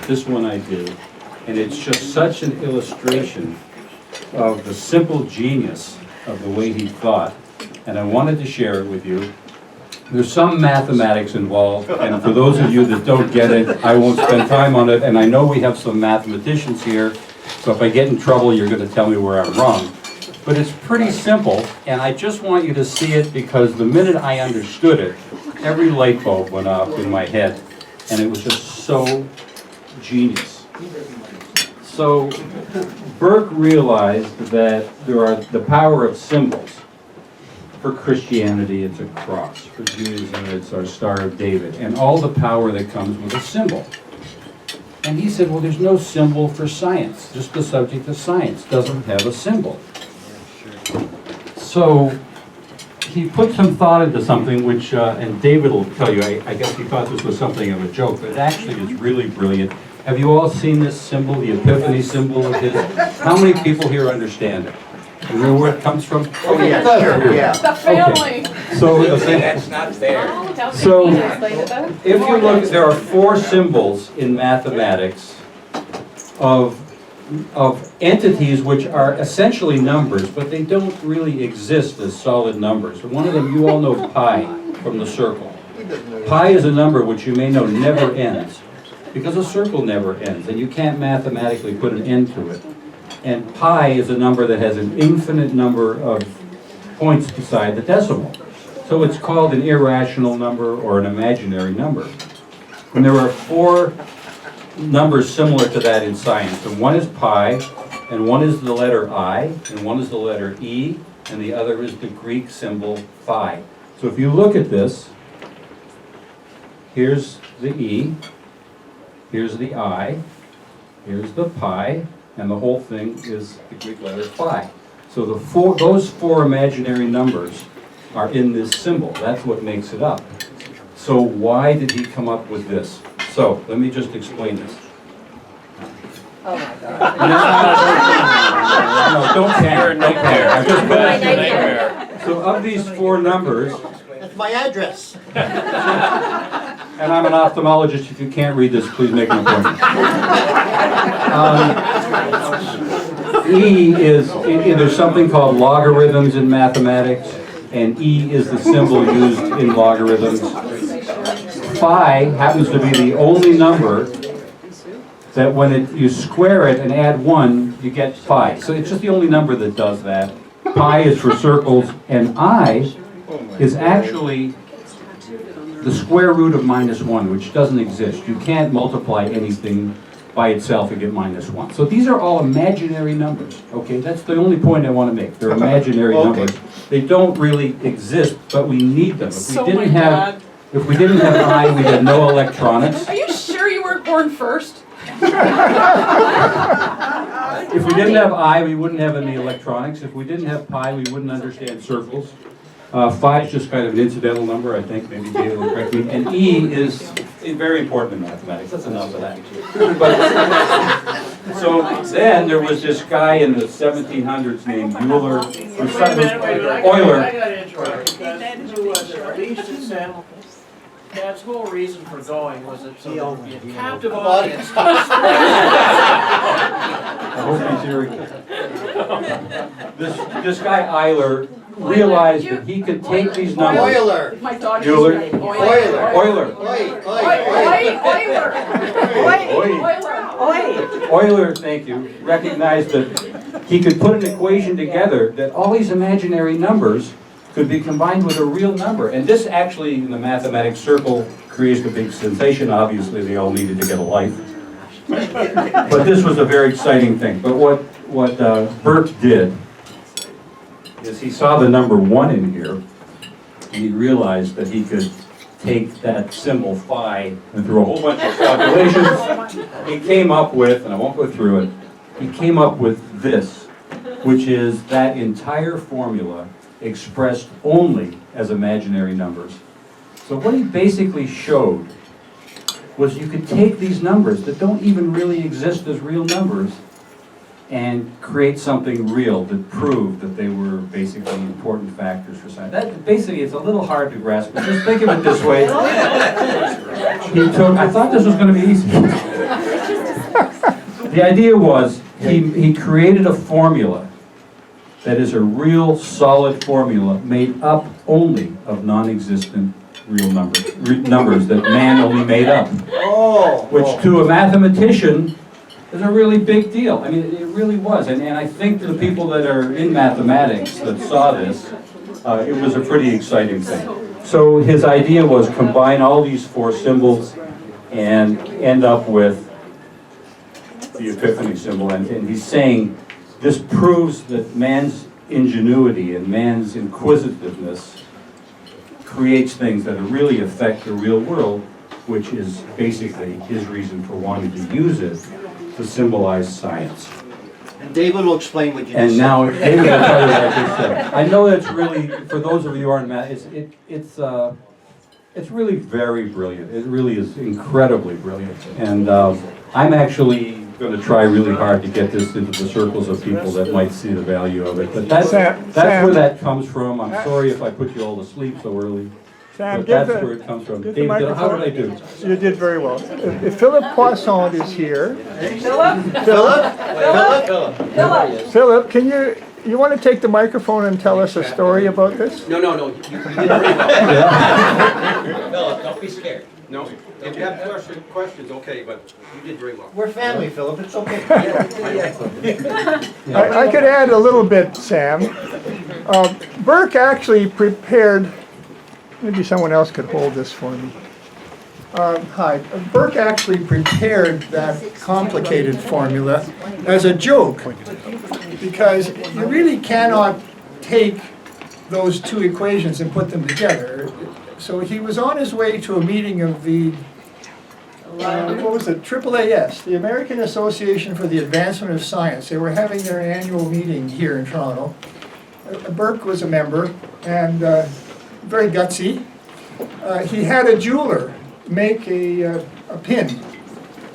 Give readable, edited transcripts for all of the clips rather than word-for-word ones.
this one I do, and it's just such an illustration of the simple genius of the way he thought, and I wanted to share it with you. There's some mathematics involved, and for those of you that don't get it, I won't spend time on it, and I know we have some mathematicians here, so if I get in trouble, you're going to tell me where I'm wrong. But it's pretty simple, and I just want you to see it because the minute I understood it, every light bulb went off in my head, and it was just so genius. So Burke realized that there are the power of symbols. For Christianity, it's a cross. For Judaism, it's our Star of David, and all the power that comes with a symbol. And he said, well, there's no symbol for science. Just the subject of science doesn't have a symbol. So he put some thought into something which, and David will tell you, I guess he thought this was something of a joke, but it actually is really brilliant. Have you all seen this symbol, the Epiphany symbol of his? How many people here understand it? You know where it comes from? Oh, yeah, sure, yeah. The family. Okay. So That's not fair. So, if you look, there are 4 symbols in mathematics of entities which are essentially numbers, but they don't really exist as solid numbers. One of them, you all know pi from the circle. Pi is a number which you may know never ends, because a circle never ends, and you can't mathematically put an end to it. And pi is a number that has an infinite number of points beside the decimal. So it's called an irrational number or an imaginary number. And there are 4 numbers similar to that in science. And one is pi, and one is the letter I, and one is the letter E, and the other is the Greek symbol phi. So if you look at this, here's the E, here's the I, here's the pi, and the whole thing is the Greek letter phi. So those 4 imaginary numbers are in this symbol. That's what makes it up. So why did he come up with this? So let me just explain this. Oh my God. No, don't care, don't care. I'm just My going nightmare. So of these 4 numbers, That's my address. and I'm an ophthalmologist, if you can't read this, please make an appointment. E is, there's something called logarithms in mathematics, and E is the symbol used in logarithms. Phi happens to be the only number that when you square it and add 1, you get phi. So it's just the only number that does that. Pi is for circles, and I is actually the square root of -1, which doesn't exist. You can't multiply anything by itself and get -1. So these are all imaginary numbers, okay? That's the only point I want to make. They're imaginary numbers. They don't really exist, but we need them. If we didn't have I, we had no electronics. Are you sure you weren't born first? If we didn't have I, we wouldn't have any electronics. If we didn't have pi, we wouldn't understand circles. Phi is just kind of an incidental number, I think, maybe David will correct me. And E is very important in mathematics. That's enough of that. But, so then there was this guy in the 1700s named Euler, or Euler. I got to interrupt, because who was it? Alicia said Dad's whole reason for going was that so there'd be a captive audience. I hope he's hearing this guy Euler realized that he could take these numbers. Euler. My daughter's Euler. name. Euler. Euler. Euler, thank you, recognized that he could put an equation together that all these imaginary numbers could be combined with a real number. And this actually, in the mathematics circle, creates a big sensation. Obviously, they all needed to get a life. But this was a very exciting thing. But what Burke did is he saw the number 1 in here, and he realized that he could take that symbol phi, and through a whole bunch of calculations, he came up with, and I won't go through it, he came up with this, which is that entire formula expressed only as imaginary numbers. So what he basically showed was you could take these numbers that don't even really exist as real numbers and create something real that proved that they were basically important factors for science. That basically, it's a little hard to grasp, but just think of it this way. I thought this was going to be easy. The idea was he created a formula that is a real solid formula made up only of non-existent real numbers that man only made up. Oh. Which to a mathematician is a really big deal. I mean, it really was. And I think the people that are in mathematics that saw this, it was a pretty exciting thing. So his idea was combine all these four symbols and end up with the epiphany symbol. And he's saying this proves that man's ingenuity and man's inquisitiveness creates things that really affect the real world, which is basically his reason for wanting to use it to symbolize science. And David will explain what you just And said. now, David will tell you what I just said. I know that's really, for those of you who aren't math, it's really very brilliant. It really is incredibly brilliant. And I'm actually going to try really hard to get this into the circles of people that might see the value of it. But that's where that comes from. I'm sorry if I put you all to sleep so early. Sam, But that's where it comes from. David, how did I do? You did very well. If Philip Poisson is here, Philip, can you want to take the microphone and tell us a story about this? No, you did very well. Philip, don't be scared. No, if you have questions, okay, but you did very well. We're family, Philip, it's okay. I could add a little bit, Sam. Burke actually prepared, maybe someone else could hold this for me. Hi. Burke actually prepared that complicated formula as a joke, because you really cannot take those two equations and put them together. So he was on his way to a meeting of the, what was it, AAAS, the American Association for the Advancement of Science. They were having their annual meeting here in Toronto. Burke was a member, and very gutsy. He had a jeweler make a pin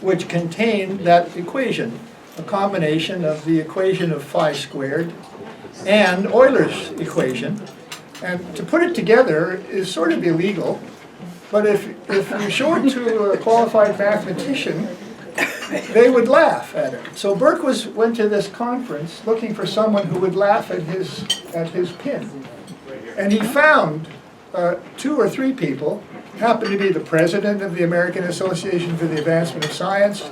which contained that equation, a combination of the equation of phi squared and Euler's equation. And to put it together is sort of illegal, but if you show it to a qualified mathematician, they would laugh at it. So Burke went to this conference looking for someone who would laugh at his pin. And he found 2 or 3 people, happened to be the president of the American Association for the Advancement of Science,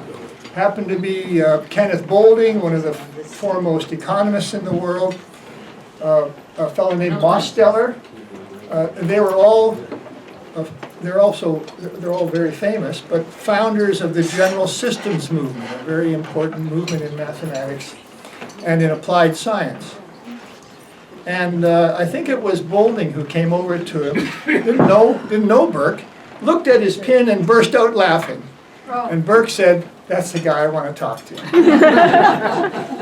happened to be Kenneth Boulding, one of the foremost economists in the world, a fellow named Mosteller. They're all very famous, but founders of the general systems movement, a very important movement in mathematics and in applied science. And I think it was Boulding who came over to him, didn't know Burke, looked at his pin and burst out laughing. And Burke said, "That's the guy I want to talk to."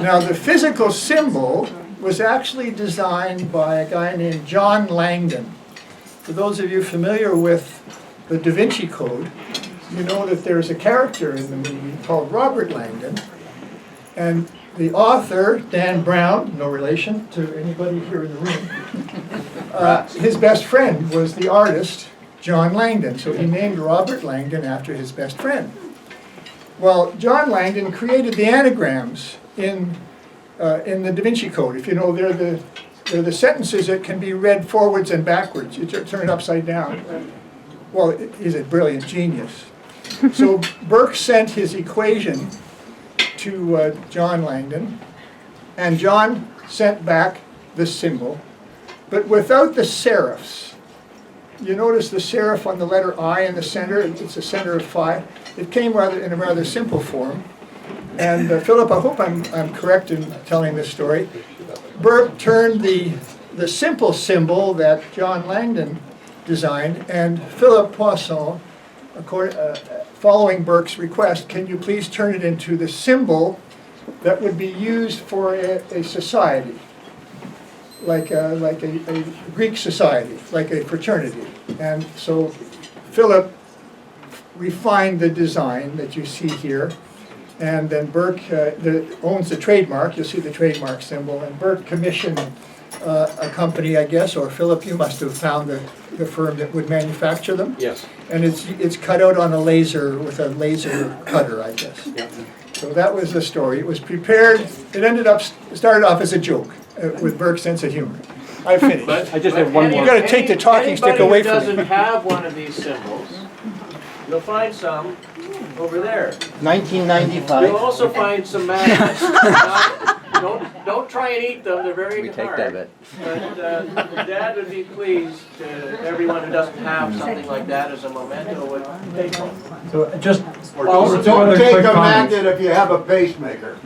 Now the physical symbol was actually designed by a guy named John Langdon. For those of you familiar with the Da Vinci Code, you know that there's a character in the movie called Robert Langdon, and the author, Dan Brown, no relation to anybody here in the room, his best friend was the artist, John Langdon, so he named Robert Langdon after his best friend. Well, John Langdon created the anagrams in the Da Vinci Code. If you know, they're the sentences that can be read forwards and backwards. You turn it upside down. Well, he's a brilliant genius. So Burke sent his equation to John Langdon, and John sent back the symbol, but without the serifs. You notice the serif on the letter I in the center, it's the center of phi. It came in a rather simple form. And Philip, I hope I'm correct in telling this story. Burke turned the simple symbol that John Langdon designed, and Philip Poisson, following Burke's request, can you please turn it into the symbol that would be used for a society, like a Greek society, like a fraternity. And so Philip refined the design that you see here. And then Burke owns the trademark. You'll see the trademark symbol. And Burke commissioned a company, I guess, or Philip, you must have found the firm that would manufacture them. Yes. And it's cut out on a laser, with a laser cutter, I guess. Yep. So that was the story. It was prepared, started off as a joke, with Burke's sense of humor. I finished. I just have one You more. gotta take the talking stick away from Anybody who me. doesn't have one of these symbols, you'll find some over there. 1995. You'll also find some magnets. Don't try and eat them, they're very hard. But Dad would be pleased to, everyone who doesn't have something like that as a memento would take one. So just, Or two other Take quick a comments. magnet if you have a pacemaker.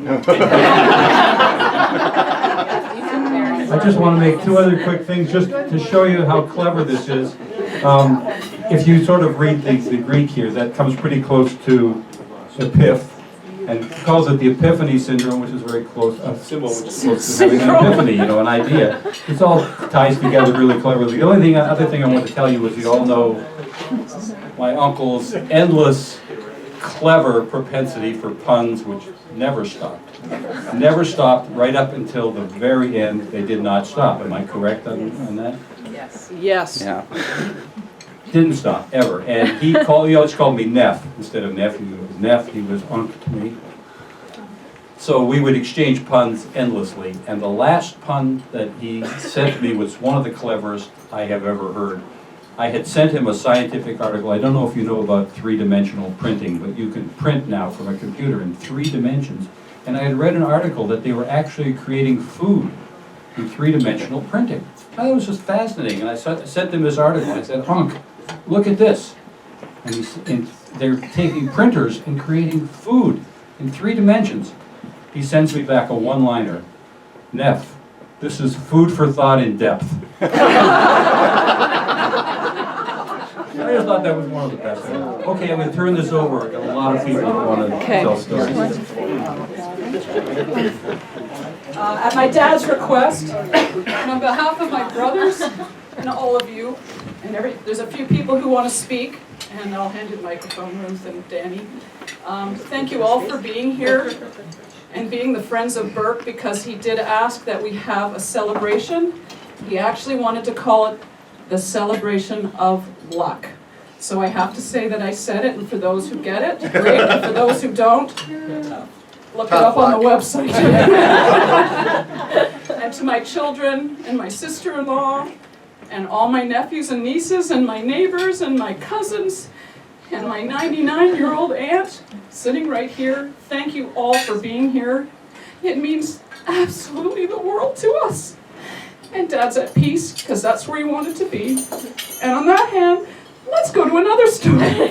I just want to make two other quick things, just to show you how clever this is. If you sort of read the Greek here, that comes pretty close to epiph, and calls it the epiphany syndrome, which is very close, a symbol which is close to having an epiphany, you know, an idea. This all ties together really cleverly. The only other thing I want to tell you is you all know my uncle's endless, clever propensity for puns, which never stopped. Never stopped right up until the very end. They did not stop. Am I correct on that? Yes. Yeah. Didn't stop, ever. And he always called me Neff instead of nephew. It was Neff, he was Unc to me. So we would exchange puns endlessly. And the last pun that he sent to me was one of the cleverest I have ever heard. I had sent him a scientific article. I don't know if you know about three-dimensional printing, but you can print now from a computer in 3 dimensions. And I had read an article that they were actually creating food in 3-dimensional printing. That was just fascinating. And I sent him this article. I said, Unc, look at this. And they're taking printers and creating food in 3 dimensions. He sends me back a one-liner. Neff, this is food for thought in depth. I just thought that was one of the best. Okay, I'm going to turn this over. I've got a lot of people that want to tell stories. At my dad's request, and on behalf of my brothers and all of you, and there's a few people who want to speak, and I'll hand you the microphone, Ruth and Danny. Thank you all for being here and being the friends of Burke, because he did ask that we have a celebration. He actually wanted to call it the celebration of luck. So I have to say that I said it, and for those who get it, great, and for those who don't, look it up on the website. And to my children and my sister-in-law and all my nephews and nieces and my neighbors and my cousins and my 99-year-old aunt sitting right here, thank you all for being here. It means absolutely the world to us. And Dad's at peace, because that's where he wanted to be. And on that hand, let's go to another story.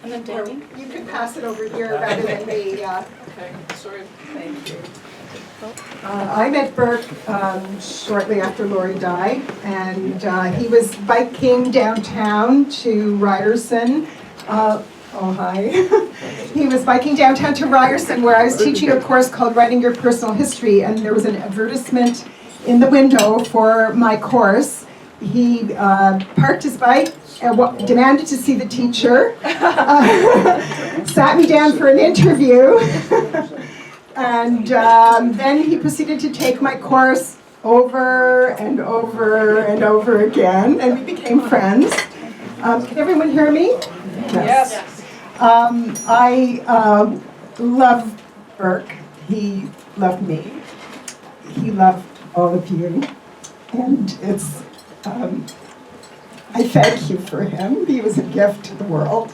And then Danny. You could pass it over here rather than me. Okay, sorry. Thank you. I met Burke shortly after Lori died, and he was biking downtown to Ryerson. Oh, hi. He was biking downtown to Ryerson, where I was teaching a course called Writing Your Personal History, and there was an advertisement in the window for my course. He parked his bike and demanded to see the teacher, sat me down for an interview, and then he proceeded to take my course over and over and over again, and we became friends. Can everyone hear me? Yes. I love Burke. He loved me. He loved all of you. And it's, I thank you for him. He was a gift to the world.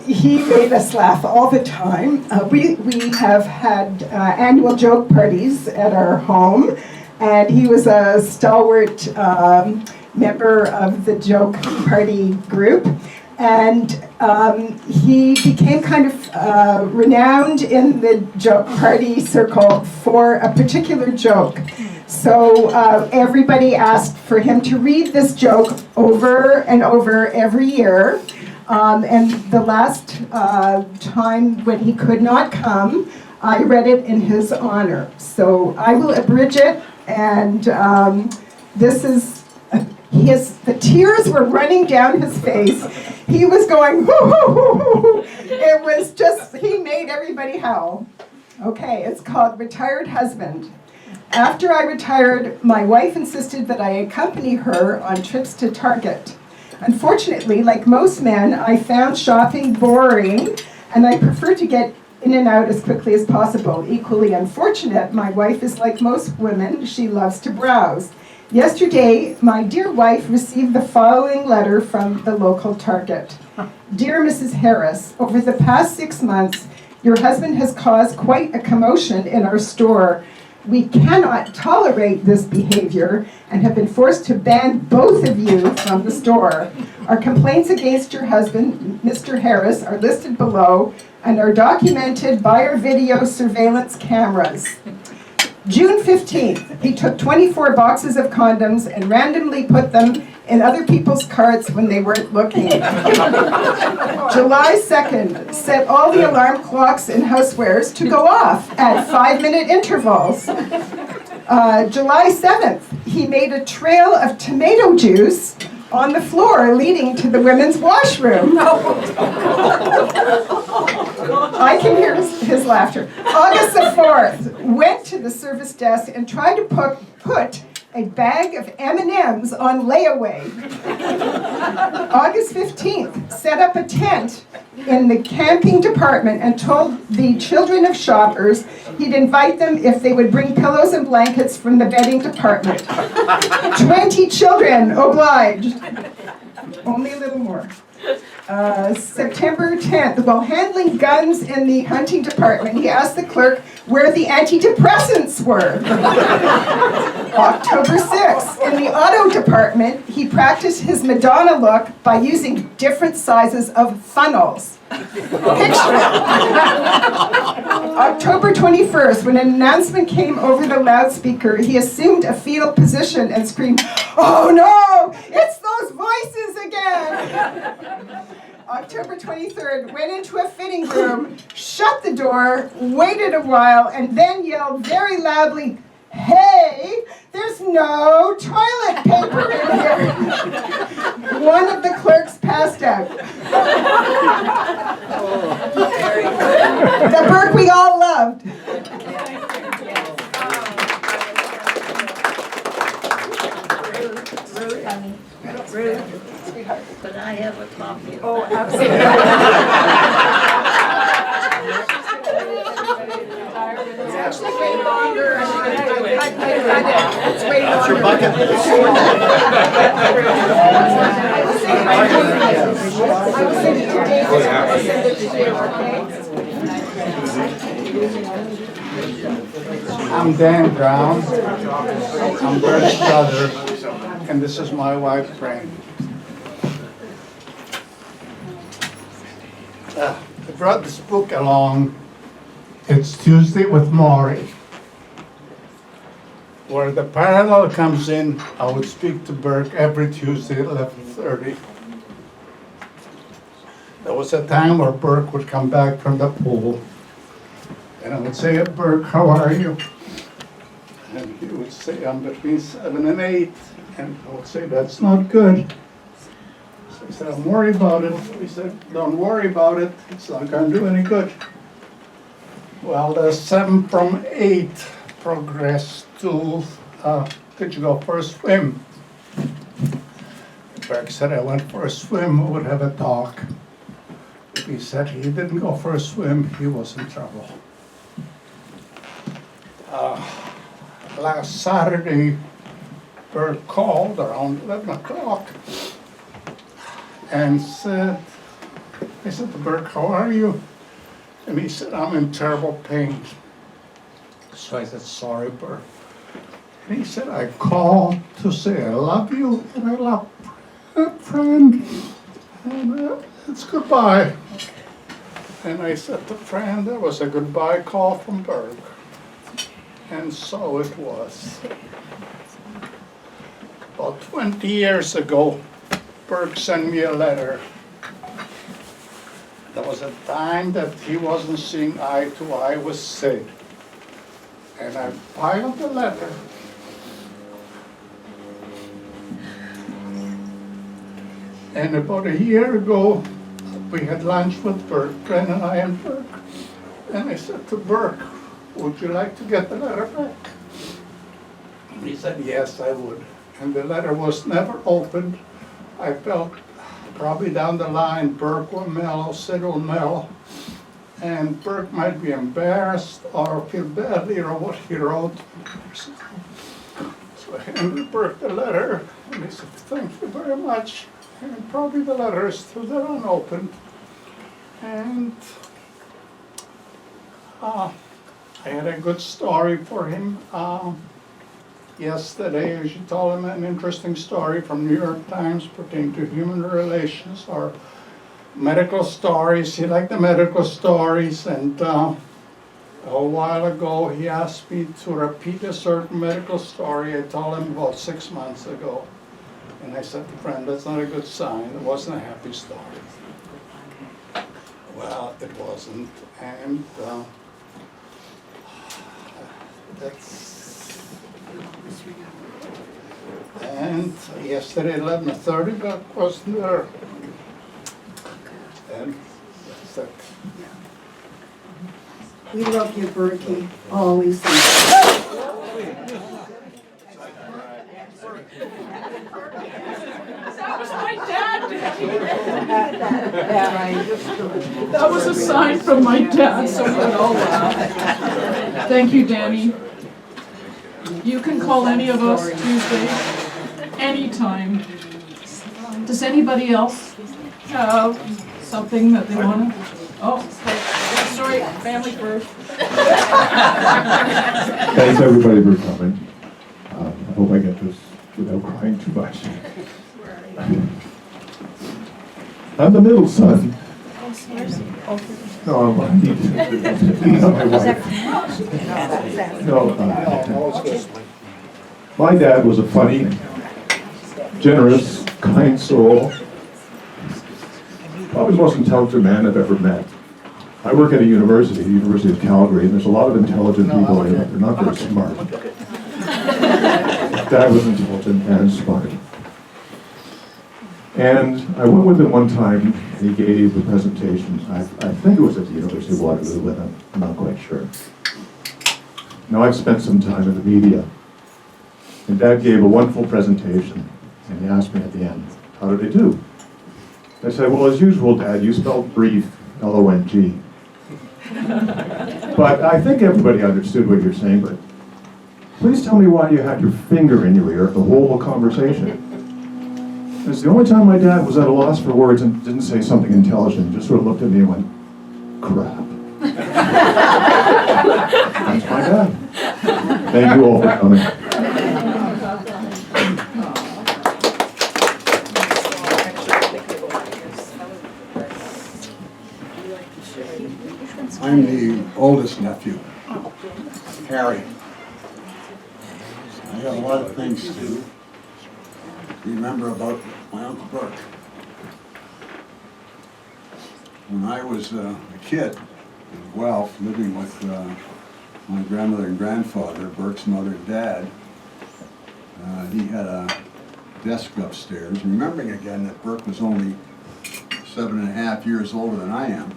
He made us laugh all the time. We have had annual joke parties at our home, and he was a stalwart member of the joke party group. And he became kind of renowned in the joke party circle for a particular joke. So everybody asked for him to read this joke over and over every year. And the last time when he could not come, I read it in his honor. So I will abridge it, and this is the tears were running down his face. He was going, hoo, hoo, hoo, hoo. It was just, he made everybody howl. Okay, it's called Retired Husband. After I retired, my wife insisted that I accompany her on trips to Target. Unfortunately, like most men, I found shopping boring, and I prefer to get in and out as quickly as possible. Equally unfortunate, my wife is like most women, she loves to browse. Yesterday, my dear wife received the following letter from the local Target. Dear Mrs. Harris, over the past 6 months, your husband has caused quite a commotion in our store. We cannot tolerate this behavior and have been forced to ban both of you from the store. Our complaints against your husband, Mr. Harris, are listed below and are documented by our video surveillance cameras. June 15th, he took 24 boxes of condoms and randomly put them in other people's carts when they weren't looking. July 2nd, set all the alarm clocks and housewares to go off at 5-minute intervals. July 7th, he made a trail of tomato juice on the floor leading to the women's washroom. I can hear his laughter. August the 4th, went to the service desk and tried to put a bag of M&Ms on layaway. August 15th, set up a tent in the camping department and told the children of shoppers he'd invite them if they would bring pillows and blankets from the bedding department. 20 children obliged. Only a little more. September 10th, while handling guns in the hunting department, he asked the clerk where the antidepressants were. October 6th, in the auto department, he practiced his Madonna look by using different sizes of funnels. Picture it. October 21st, when an announcement came over the loudspeaker, he assumed a fetal position and screamed, "Oh no, it's those voices again!" October 23rd, went into a fitting room, shut the door, waited a while, and then yelled very loudly, "Hey, there's no toilet paper in here." One of the clerks passed out. The Burke we all loved. But I have a copy of Oh, that. absolutely. It's actually way longer. It's way longer. Your bucket. I will send it to David. I will send it to you, okay? I'm Dan Brown. I'm Burke's brother, and this is my wife, Fran. I brought this book along. It's Tuesday with Maury. Where the parallel comes in, I would speak to Burke every Tuesday at 11:30. There was a time where Burke would come back from the pool, and I would say, "Burke, how are you?" And he would say, "I'm between 7 and 8. And I would say, "That's not good." So I said, "I'm worried about it." He said, "Don't worry about it. It's not going to do any good." Well, the 7 from 8 progressed to, "Could you go for a swim?" Burke said, "I went for a swim, we would have a talk." If he said he didn't go for a swim, he was in trouble. Last Saturday, Burke called around 11 o'clock and said, I said to Burke, "How are you?" And he said, "I'm in terrible pain." So I said, "Sorry, Burke." And he said, "I called to say I love you and I love a friend. And it's goodbye." And I said to Fran, that was a goodbye call from Burke. And so it was. About 20 years ago, Burke sent me a letter. There was a time that he wasn't seeing eye to eye with Sid. And I piled the letter. And about a year ago, we had lunch with Burke, Fran and I and Burke. And I said to Burke, would you like to get the letter back? And he said, yes, I would. And the letter was never opened. I felt probably down the line, Burke will mail, or Sid will mail, and Burke might be embarrassed or feel badly or what he wrote. So I handed Burke the letter, and he said, thank you very much. And probably the letter is still there unopened. And I had a good story for him. Yesterday, she told him an interesting story from New York Times pertaining to human relations or medical stories. He liked the medical stories, and a while ago he asked me to repeat a certain medical story I told him about 6 months ago. And I said, friend, that's not a good sign. It wasn't a happy story. Well, it wasn't, and and yesterday, 11:30, that wasn't there. And that's it. We love you, Berkey, always. That was my dad, Danny. That was a sign from my dad, so we would all laugh. Thank you, Danny. You can call any of us Tuesday, anytime. Does anybody else have something that they want to? Oh, sorry, family first. Thanks everybody for coming. I hope I get this without crying too much. I'm the middle son. No, my wife. No, my dad was a funny, generous, kind soul. Probably the most intelligent man I've ever met. I work at a university, the University of Calgary, and there's a lot of intelligent people in it. They're not very smart. Dad was intelligent and smart. And I went with him one time, and he gave a presentation. I think it was at the University of Waterloo with him. I'm not quite sure. Now, I've spent some time in the media, and Dad gave a wonderful presentation, and he asked me at the end, how did I do? I said, well, as usual, Dad, you spelled brief, L-O-N-G. But I think everybody understood what you're saying, but please tell me why you had your finger in your ear the whole conversation. It's the only time my dad was at a loss for words and didn't say something intelligent, just sort of looked at me and went, crap. That's my dad. Thank you all for coming. I'm the oldest nephew, Harry. I got a lot of things to remember about my Uncle Burke. When I was a kid in Guelph, living with my grandmother and grandfather, Burke's mother and dad, he had a desk upstairs, remembering again that Burke was only 7.5 years older than I am.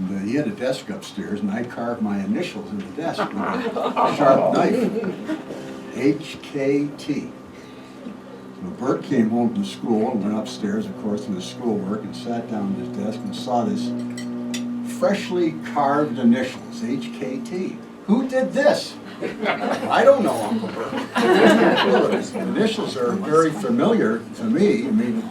And he had a desk upstairs, and I carved my initials in the desk with a sharp knife, HKT. So Burke came home from school and went upstairs, of course, to his schoolwork, and sat down at his desk and saw this freshly carved initials, HKT. Who did this? I don't know, Uncle Burke. The initials are very familiar to me. I mean,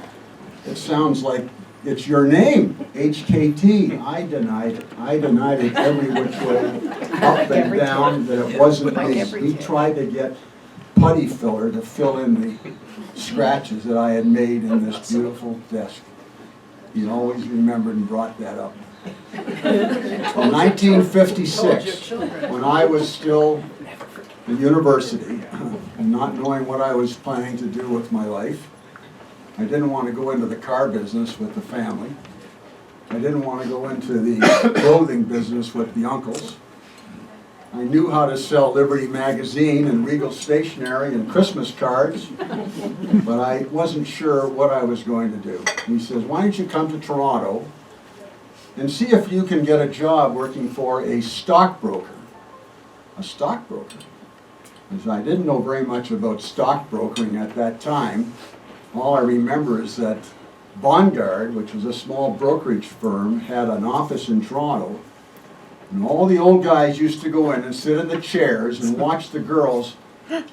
it sounds like it's your name, HKT. I denied it. I denied it every which way, up and down, that it wasn't me. He tried to get putty filler to fill in the scratches that I had made in this beautiful desk. He always remembered and brought that up. In 1956, when I was still in university and not knowing what I was planning to do with my life, I didn't want to go into the car business with the family. I didn't want to go into the clothing business with the uncles. I knew how to sell Liberty Magazine and Regal Stationery and Christmas cards, but I wasn't sure what I was going to do. He says, why don't you come to Toronto and see if you can get a job working for a stockbroker. A stockbroker. Because I didn't know very much about stockbrokering at that time. All I remember is that Bondgard, which was a small brokerage firm, had an office in Toronto, and all the old guys used to go in and sit in the chairs and watch the girls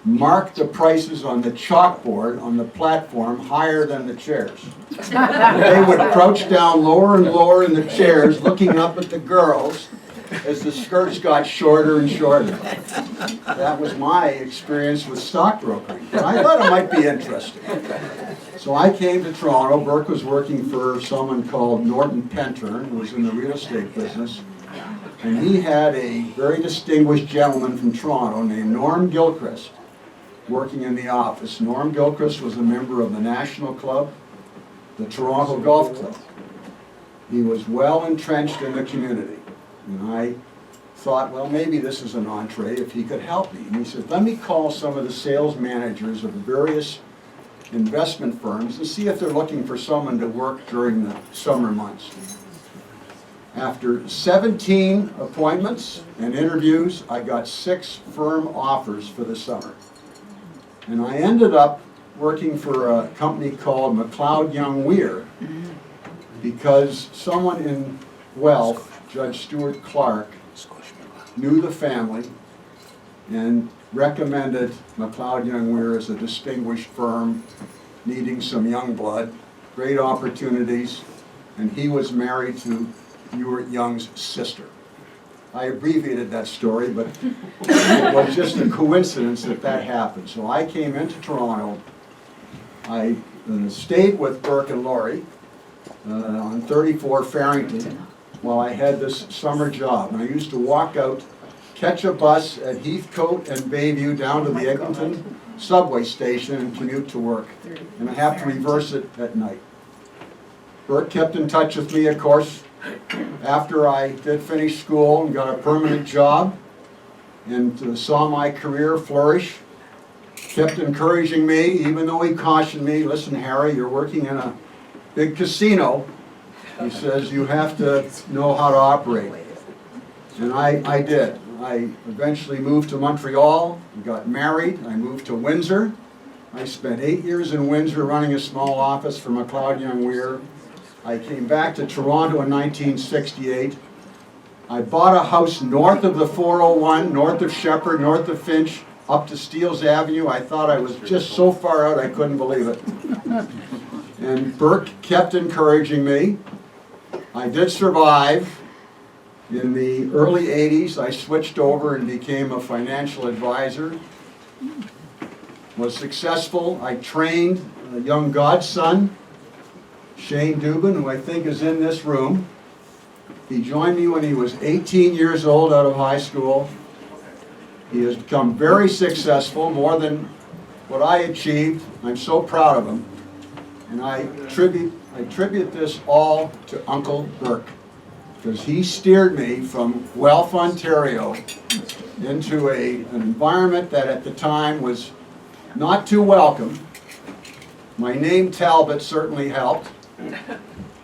mark the prices on the chalkboard on the platform higher than the chairs. They would crouch down lower and lower in the chairs, looking up at the girls as the skirts got shorter and shorter. That was my experience with stockbrokering. But I thought it might be interesting. So I came to Toronto. Burke was working for someone called Norton Pentern, who was in the real estate business. And he had a very distinguished gentleman from Toronto named Norm Gilchrist working in the office. Norm Gilchrist was a member of the National Club, the Toronto Golf Club. He was well entrenched in the community. And I thought, well, maybe this is an entree if he could help me. And he said, let me call some of the sales managers of the various investment firms and see if they're looking for someone to work during the summer months. After 17 appointments and interviews, I got 6 firm offers for the summer. And I ended up working for a company called McLeod Young Weir because someone in Guelph, Judge Stuart Clark, knew the family and recommended McLeod Young Weir as a distinguished firm needing some young blood, great opportunities, and he was married to Ewart Young's sister. I abbreviated that story, but it was just a coincidence that that happened. So I came into Toronto. I stayed with Burke and Laurie on 34 Farrington while I had this summer job. And I used to walk out, catch a bus at Heathcote and Bayview down to the Eglinton subway station and commute to work. And I have to reverse it at night. Burke kept in touch with me, of course, after I did finish school and got a permanent job and saw my career flourish. Kept encouraging me, even though he cautioned me, listen, Harry, you're working in a big casino. He says, you have to know how to operate. And I did. I eventually moved to Montreal, got married, I moved to Windsor. I spent 8 years in Windsor running a small office for McLeod Young Weir. I came back to Toronto in 1968. I bought a house north of the 401, north of Shepherd, north of Finch, up to Steeles Avenue. I thought I was just so far out I couldn't believe it. And Burke kept encouraging me. I did survive. In the early 80s, I switched over and became a financial advisor. Was successful. I trained a young godson, Shane Dubin, who I think is in this room. He joined me when he was 18 years old out of high school. He has become very successful, more than what I achieved. I'm so proud of him. And I attribute this all to Uncle Burke, because he steered me from Guelph, Ontario, into an environment that at the time was not too welcome. My name Talbot certainly helped.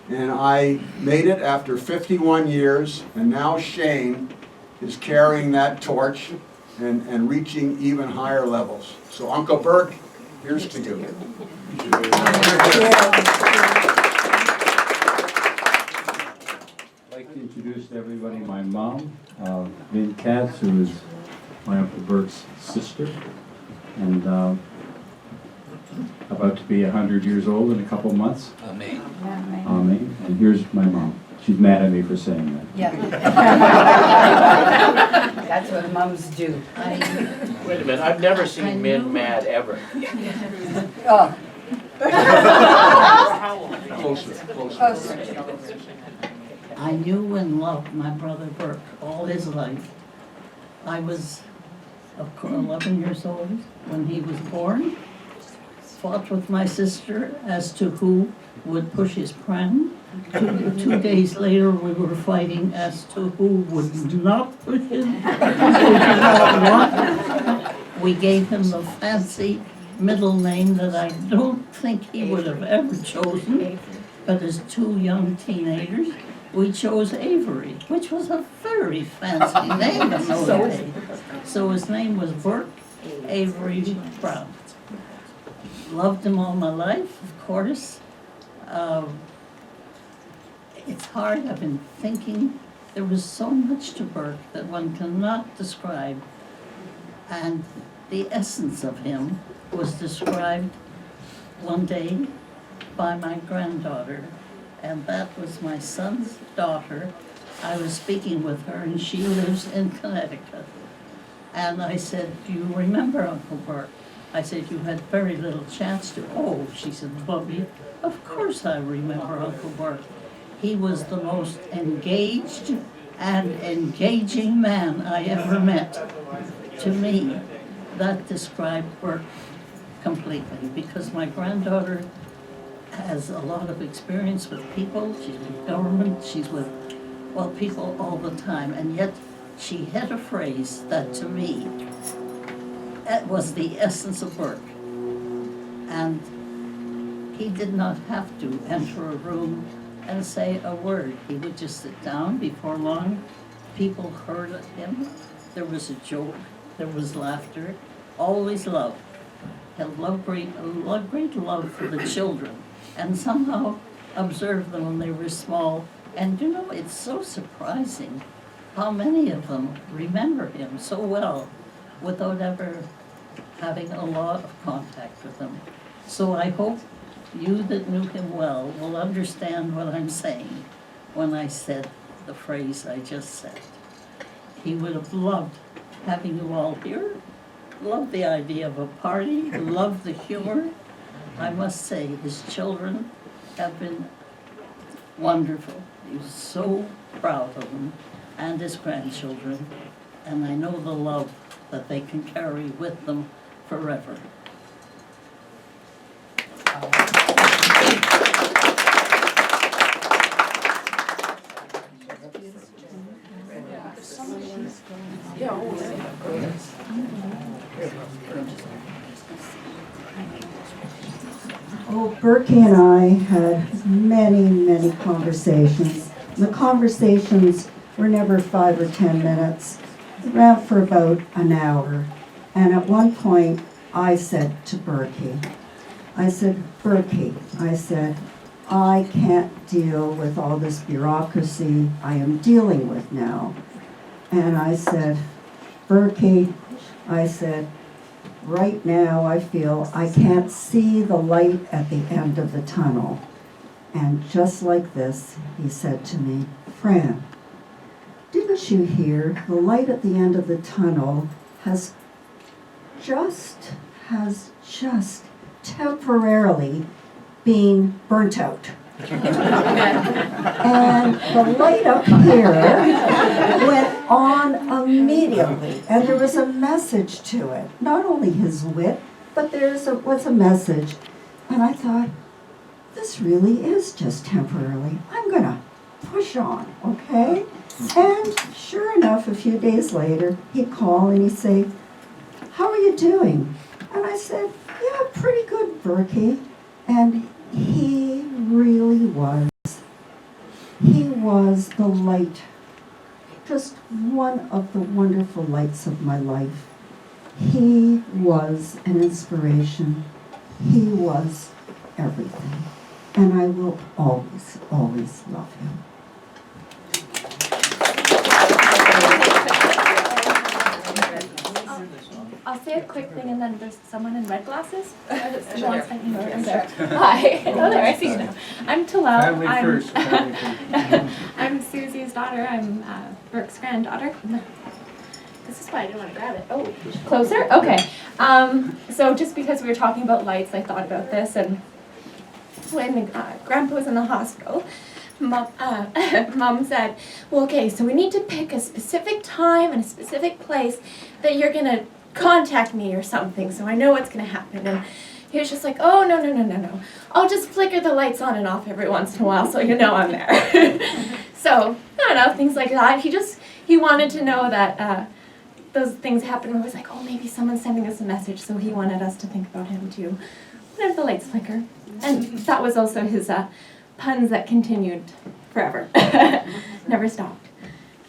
And I made it after 51 years, and now Shane is carrying that torch and reaching even higher levels. So Uncle Burke, here's to you. I'd like to introduce to everybody my mom, Vin Katz, who is my Uncle Burke's sister, and about to be 100 years old in a couple months. Amen. Amen. And here's my mom. She's mad at me for saying that. Yeah. That's what mums do. Wait a minute, I've never seen men mad ever. Oh. Closer. I knew and loved my brother Burke all his life. I was 11 years old when he was born. Fought with my sister as to who would push his pram. 2 days later, we were fighting as to who would not push him. We gave him the fancy middle name that I don't think he would have ever chosen, but as 2 young teenagers, we chose Avery, which was a very fancy name in those days. So his name was Burke Avery Brown. Loved him all my life, of course. It's hard, I've been thinking, there was so much to Burke that one cannot describe. And the essence of him was described one day by my granddaughter, and that was my son's daughter. I was speaking with her, and she lives in Connecticut. And I said, "Do you remember Uncle Burke?" I said, "You had very little chance to." "Oh," she said, "Bubby, of course I remember Uncle Burke. He was the most engaged and engaging man I ever met." To me, that described Burke completely, because my granddaughter has a lot of experience with people. She's with government, she's with, well, people all the time, and yet she had a phrase that to me was the essence of Burke. And he did not have to enter a room and say a word. He would just sit down. Before long, people heard of him. There was a joke, there was laughter, always love. He had great love for the children, and somehow observed them when they were small. And you know, it's so surprising how many of them remember him so well without ever having a lot of contact with him. So I hope you that knew him well will understand what I'm saying when I said the phrase I just said. He would have loved having you all here, loved the idea of a party, loved the humor. I must say, his children have been wonderful. He was so proud of them, and his grandchildren, and I know the love that they can carry with them forever. Oh, Burke and I had many, many conversations. The conversations were never 5 or 10 minutes. They ran for about an hour. And at one point, I said to Burke, I said, "Burke," I said, "I can't deal with all this bureaucracy I am dealing with now." And I said, "Burke," I said, "right now I feel I can't see the light at the end of the tunnel." And just like this, he said to me, "Fran, didn't you hear the light at the end of the tunnel has just temporarily been burnt out. And the light up here went on immediately, and there was a message to it. Not only his wit, but was a message. And I thought, this really is just temporarily. I'm gonna push on, okay?" And sure enough, a few days later, he'd call and he'd say, "How are you doing?" And I said, "Yeah, pretty good, Burke." And he really was. He was the light, just one of the wonderful lights of my life. He was an inspiration. He was everything. And I will always, always love him. I'll say a quick thing, and then there's someone in red glasses. Hi. Oh, there, I see you now. I'm Talal. Family first. Family first. I'm Susie's daughter. I'm Burke's granddaughter. This is why I didn't want to grab it. Oh, closer? Okay. So just because we were talking about lights, I thought about this, and when Grandpa was in the hospital, Mom said, "Well, okay, so we need to pick a specific time and a specific place that you're going to contact me or something, so I know what's going to happen." And he was just like, "Oh, no. I'll just flicker the lights on and off every once in a while so you know I'm there." So, I don't know, things like that. He wanted to know that those things happened. I was like, oh, maybe someone's sending us a message, so he wanted us to think about him too. Whenever the lights flicker. And that was also his puns that continued forever. Never stopped.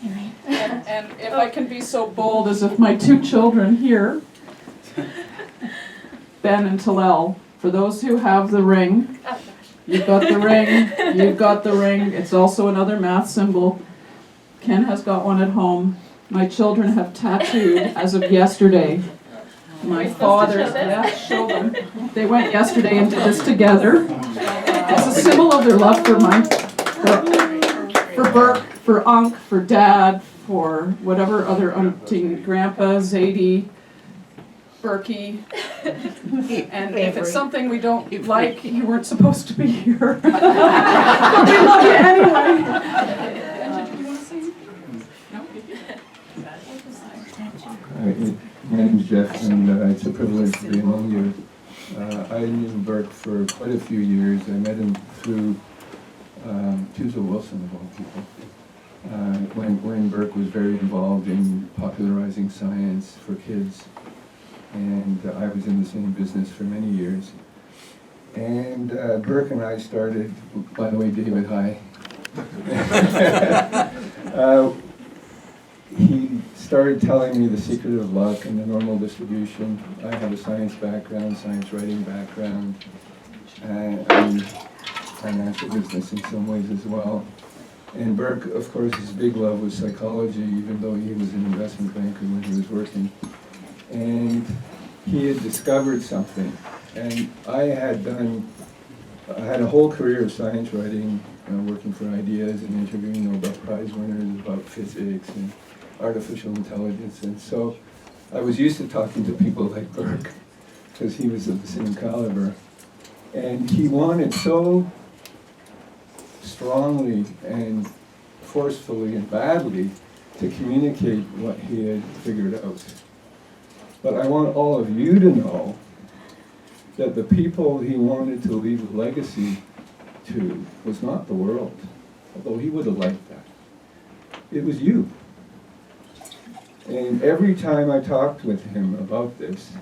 Anyway. And if I can be so bold as if my two children here, Ben and Talal, for those who have the ring, you've got the ring, you've got the ring. It's also another math symbol. Ken has got one at home. My children have tattooed, as of yesterday, my father's, show them. They went yesterday and did this together. It's a symbol of their love for Burke, for Unc, for Dad, for whatever other umpteen, Grandpa, Zadie, Berkey. And if it's something we don't like, you weren't supposed to be here. But we love you anyway. My name's Jeff, and it's a privilege to be among you. I knew Burke for quite a few years. I met him through Tuzo Wilson, of all people, when Burke was very involved in popularizing science for kids. And I was in the same business for many years. And Burke and I started, by the way, David, hi. He started telling me the secret of luck and the normal distribution. I have a science background, science writing background, and financial business in some ways as well. And Burke, of course, his big love was psychology, even though he was an investment banker when he was working. And he had discovered something. And I had a whole career of science writing, working for ideas and interviewing Nobel Prize winners about physics and artificial intelligence. And so I was used to talking to people like Burke, because he was of the same caliber. And he wanted so strongly and forcefully and badly to communicate what he had figured out. But I want all of you to know that the people he wanted to leave a legacy to was not the world, although he would have liked that. It was you. And every time I talked with him about this,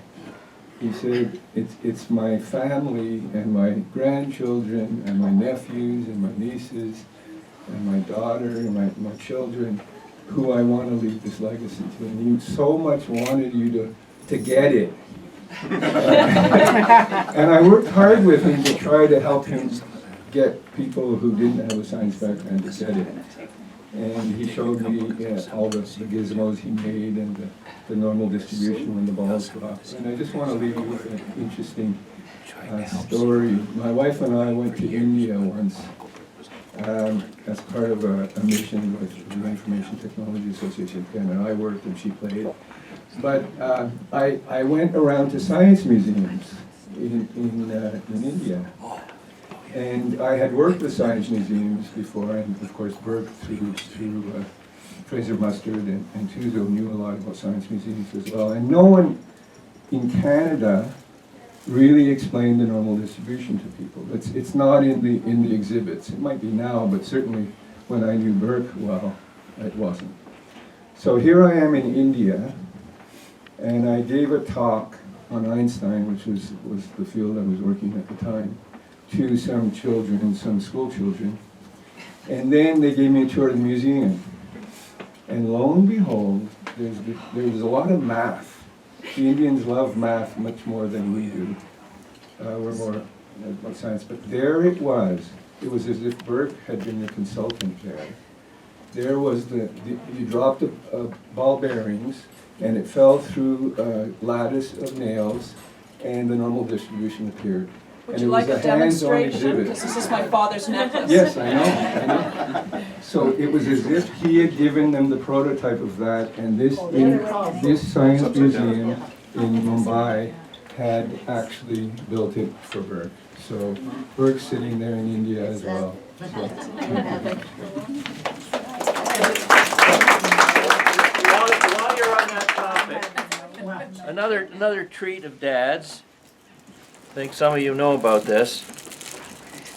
he said, it's my family and my grandchildren and my nephews and my nieces and my daughter and my children who I want to leave this legacy to. And he so much wanted you to get it. And I worked hard with him to try to help him get people who didn't have a science background to get it. And he showed me all the gizmos he made and the normal distribution when the balls dropped. And I just want to leave you with an interesting story. My wife and I went to India once as part of a mission with the Information Technology Association of Canada. I worked and she played. But I went around to science museums in India. And I had worked with science museums before, and of course Burke through Fraser Mustard and Tuzo knew a lot about science museums as well. And no one in Canada really explained the normal distribution to people. It's not in the exhibits. It might be now, but certainly when I knew Burke well, it wasn't. So here I am in India, and I gave a talk on Einstein, which was the field I was working at the time, to some children, some school children. And then they gave me a tour of the museum. And lo and behold, there's a lot of math. The Indians love math much more than we do. We're more about science. But there it was. It was as if Burke had been the consultant there. There was you dropped ball bearings, and it fell through a lattice of nails, and the normal distribution appeared. Would you like a demonstration? Because this is my father's necklace. Yes, I know. So it was as if he had given them the prototype of that, and this science museum in Mumbai had actually built it for Burke. So Burke's sitting there in India as well. So, while you're on that topic, another treat of Dad's. I think some of you know about this.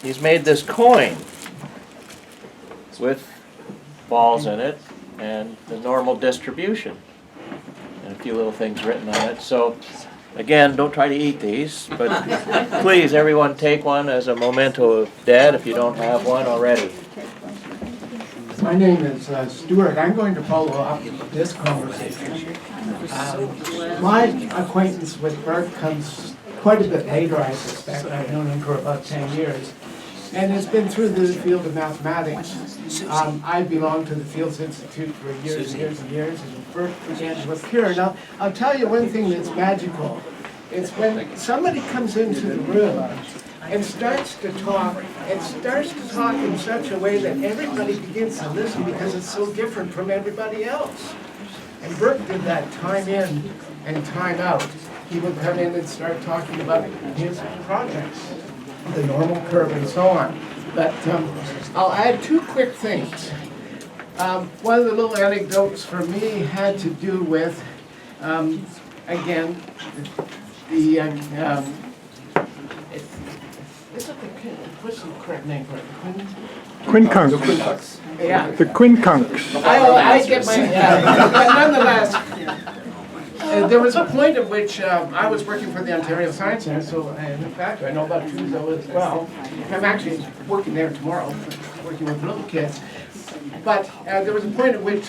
He's made this coin with balls in it and the normal distribution and a few little things written on it. So again, don't try to eat these, but please everyone take one as a memento of Dad if you don't have one already. My name is Stuart. I'm going to follow up this conversation. My acquaintance with Burke comes quite a bit later, I suspect. I've known him for about 10 years. And it's been through the field of mathematics. I belonged to the Fields Institute for years and years and years, and Burke began to appear. Now, I'll tell you one thing that's magical. It's when somebody comes into the room and starts to talk in such a way that everybody begins to listen because it's so different from everybody else. And Burke did that time in and time out. He would come in and start talking about his projects, the normal curve and so on. But I'll add two quick things. One of the little anecdotes for me had to do with, again, what's the correct name for it? Quincunx. Yeah. The quincunx. I get my, but nonetheless, there was a point at which I was working for the Ontario Science Centre, so in fact I know about Trudeau as well. I'm actually working there tomorrow, working with little kids. But there was a point at which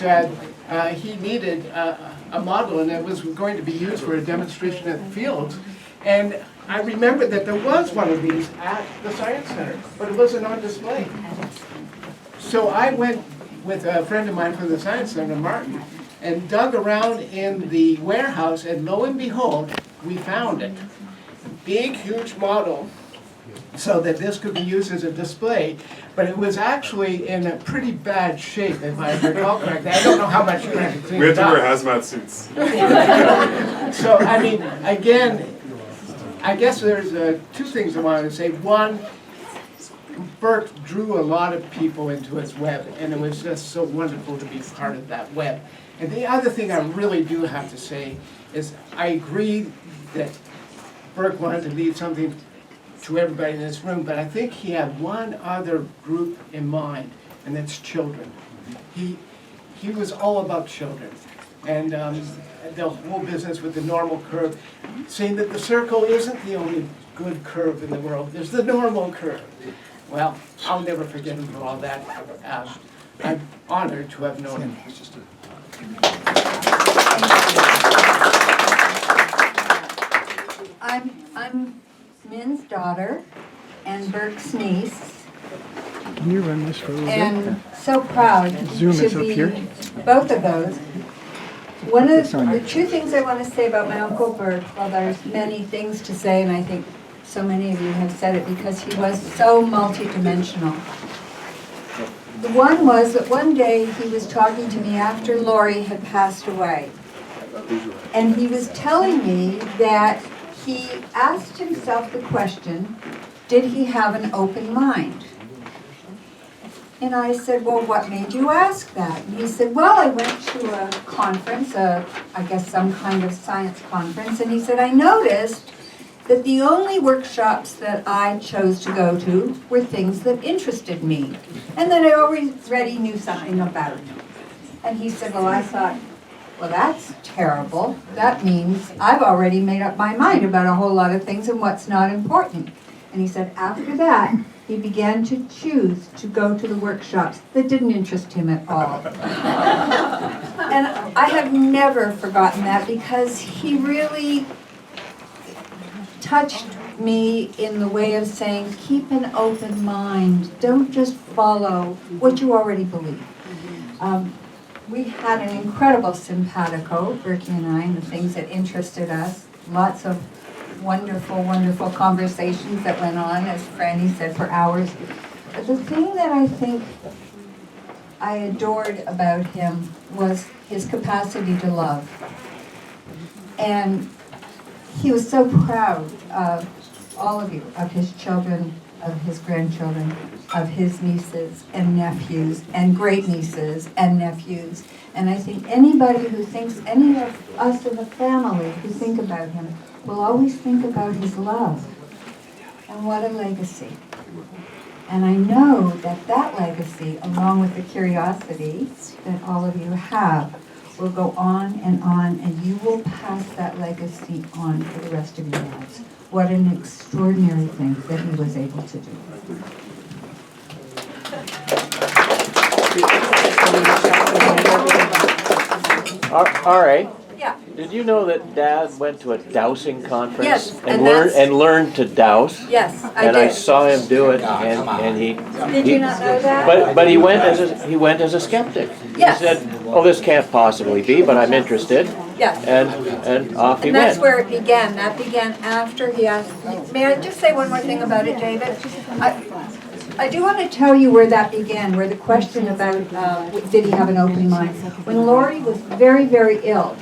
he needed a model, and it was going to be used for a demonstration at the Fields. And I remember that there was one of these at the Science Centre, but it wasn't on display. So I went with a friend of mine from the Science Centre, Martin, and dug around in the warehouse, and lo and behold, we found it. Big, huge model, so that this could be used as a display, but it was actually in a pretty bad shape, if I recall correctly. I don't know how much you had to clean it up. We had to wear hazmat suits. So, I mean, again, I guess there's two things I wanted to say. One, Burke drew a lot of people into his web, and it was just so wonderful to be part of that web. And the other thing I really do have to say is I agree that Burke wanted to leave something to everybody in this room, but I think he had one other group in mind, and that's children. He was all about children. And the whole business with the normal curve, saying that the circle isn't the only good curve in the world, there's the normal curve. Well, I'll never forget him for all that. I'm honored to have known him. I'm Min's daughter and Burke's niece, Can you run this for a little and so proud Zoom to is up be here. both of those. One of the two things I want to say about my Uncle Burke, well, there's many things to say, and I think so many of you have said it because he was so multidimensional. The one was that one day he was talking to me after Laurie had passed away. And he was telling me that he asked himself the question, did he have an open mind? And I said, well, what made you ask that? And he said, well, I went to a conference, I guess some kind of science conference, and he said, I noticed that the only workshops that I chose to go to were things that interested me, and that I already knew something about. And he said, well, I thought, well, that's terrible. That means I've already made up my mind about a whole lot of things and what's not important. And he said, after that, he began to choose to go to the workshops that didn't interest him at all. And I have never forgotten that because he really touched me in the way of saying, keep an open mind. Don't just follow what you already believe. We had an incredible simpatico, Burke and I, and the things that interested us. Lots of wonderful, wonderful conversations that went on, as Franny said, for hours. But the thing that I think I adored about him was his capacity to love. And he was so proud of all of you, of his children, of his grandchildren, of his nieces and nephews, and great-nieces and nephews. And I think anybody who thinks, any of us in the family who think about him, will always think about his love. And what a legacy. And I know that that legacy, along with the curiosity that all of you have, will go on, and you will pass that legacy on for the rest of your lives. What an extraordinary thing that he was able to do. All right. Yeah. Did you know that Dad went to a dousing conference Yes, and and learned to douse? Yes, I And I did. saw him do it, and he. Did you not know that? But he went as a skeptic. Yes. He said, "Oh, this can't possibly be, but I'm interested." Yes. And off he And that's went. where it began. That began after he asked. May I just say one more thing about it, David? I do want to tell you where that began, where the question about did he have an open mind. When Lori was very, very ill,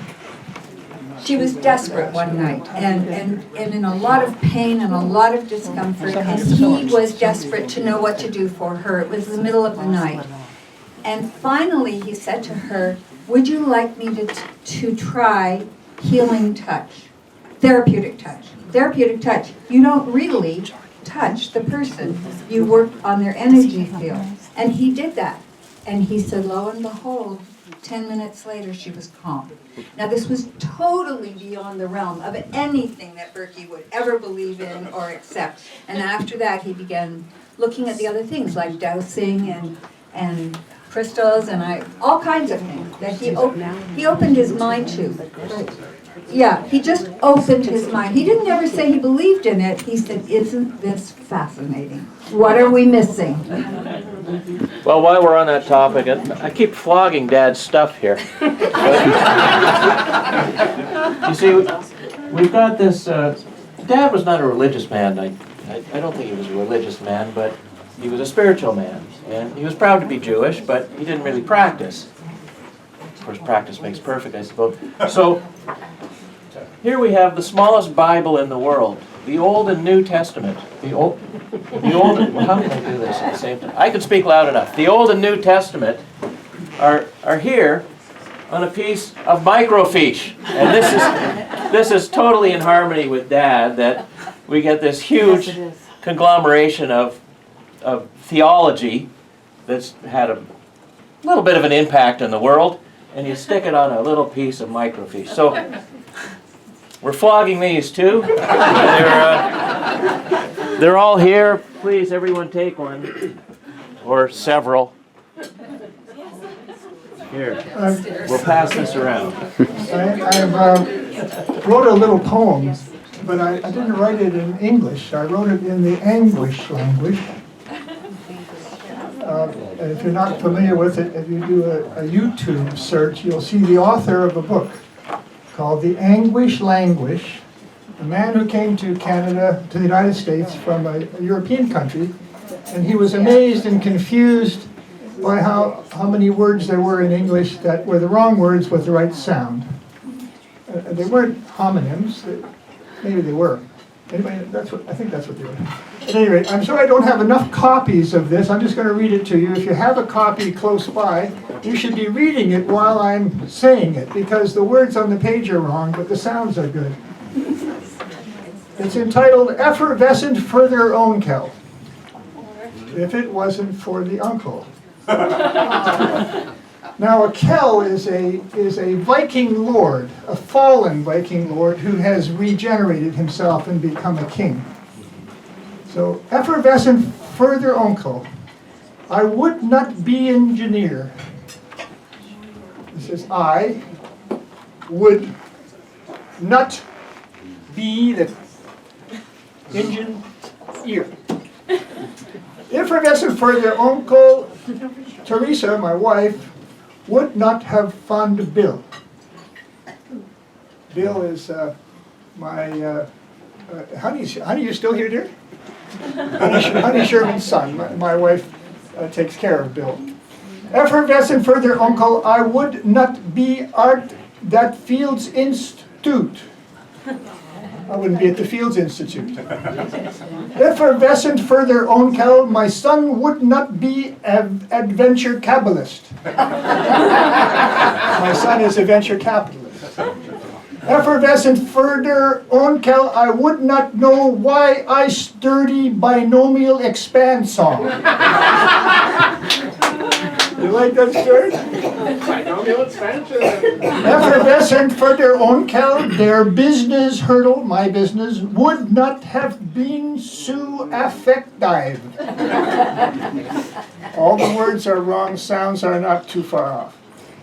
she was desperate one night and in a lot of pain and a lot of discomfort, and he was desperate to know what to do for her. It was the middle of the night. And finally he said to her, would you like me to try healing touch, therapeutic touch? Therapeutic touch. You don't really touch the person. You work on their energy field. And he did that. And he said, lo and behold, 10 minutes later she was calm. Now this was totally beyond the realm of anything that Burke would ever believe in or accept. And after that he began looking at the other things like dowsing and crystals and all kinds of things that he opened his mind to. Yeah, he just opened his mind. He didn't ever say he believed in it. He said, isn't this fascinating? What are we missing? Well, while we're on that topic, I keep flogging Dad's stuff here. You see, we've got this. Dad was not a religious man. I don't think he was a religious man, but he was a spiritual man. And he was proud to be Jewish, but he didn't really practice. Of course, practice makes perfect, I suppose. So, here we have the smallest Bible in the world, the Old and New Testament. How can I do this at the same time? I can speak loud enough. The Old and New Testament are here on a piece of microfiche. And this is totally in harmony with Dad, that we get this huge conglomeration of theology that's had a little bit of an impact in the world, and you stick it on a little piece of microfiche. So we're flogging these too. They're all here. Please, everyone take one, or several. Here, we'll pass this around. I wrote a little poem, but I didn't write it in English. I wrote it in the Anguish language. And if you're not familiar with it, if you do a YouTube search, you'll see the author of a book called The Anguish Language, a man who came to Canada, to the United States from a European country, and he was amazed and confused by how many words there were in English that were the wrong words with the right sound. They weren't homonyms, maybe they were. Anyway, I think that's what they were. At any rate, I'm sorry I don't have enough copies of this. I'm just going to read it to you. If you have a copy close by, you should be reading it while I'm saying it, because the words on the page are wrong, but the sounds are good. It's entitled Effervescent Further Onkel. If it wasn't for the uncle. Now a Kell is a Viking lord, a fallen Viking lord who has regenerated himself and become a king. So, effervescent further uncle, I would not be engineer. This is I would not be the engine ear. Effervescent further uncle, Teresa, my wife, would not have found Bill. Bill is my, honey, you still here, dear? Honey Sherman's son. My wife takes care of Bill. Effervescent further uncle, I would not be art that Fields Institute. I wouldn't be at the Fields Institute. Effervescent further uncle, my son would not be an adventure capitalist. My son is a venture capitalist. Effervescent further uncle, I would not know why I sturdy binomial expand song. You like that story? Binomial expansion. Effervescent further uncle, their business hurdle, my business, would not have been so effective. All the words are wrong, sounds are not too far off.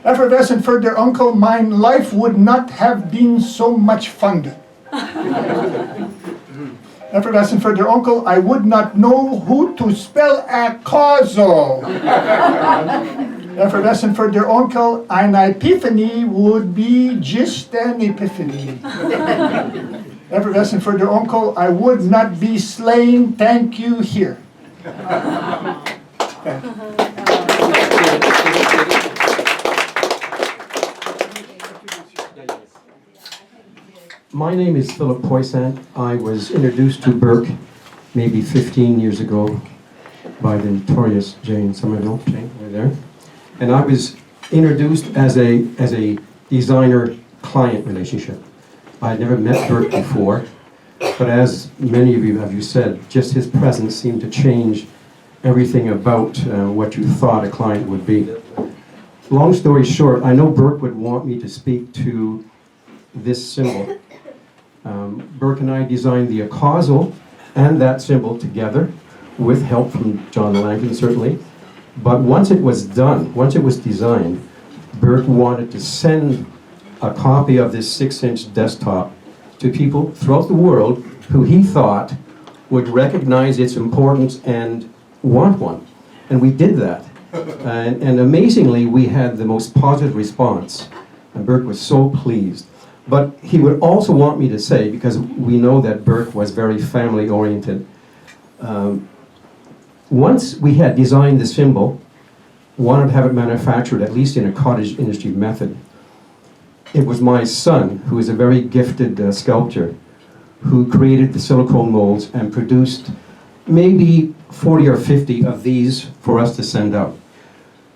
Effervescent for their uncle, mine life would not have been so much fun. Effervescent for their uncle, I would not know who to spell a causal. Effervescent for their uncle, an epiphany would be just an epiphany. Effervescent for their uncle, I would not be slain, thank you, here. My name is Philip Poissant. I was introduced to Burke maybe 15 years ago by the notorious Jane Somerville, Jane, right there. And I was introduced as a designer-client relationship. I had never met Burke before, but as many of you said, just his presence seemed to change everything about what you thought a client would be. Long story short, I know Burke would want me to speak to this symbol. Burke and I designed the causal and that symbol together with help from John Langton, certainly. But once it was done, once it was designed, Burke wanted to send a copy of this 6-inch desktop to people throughout the world who he thought would recognize its importance and want one. And we did that. And amazingly, we had the most positive response. And Burke was so pleased. But he would also want me to say, because we know that Burke was very family-oriented, once we had designed the symbol, wanted to have it manufactured, at least in a cottage industry method, it was my son, who is a very gifted sculptor, who created the silicone molds and produced maybe 40 or 50 of these for us to send out.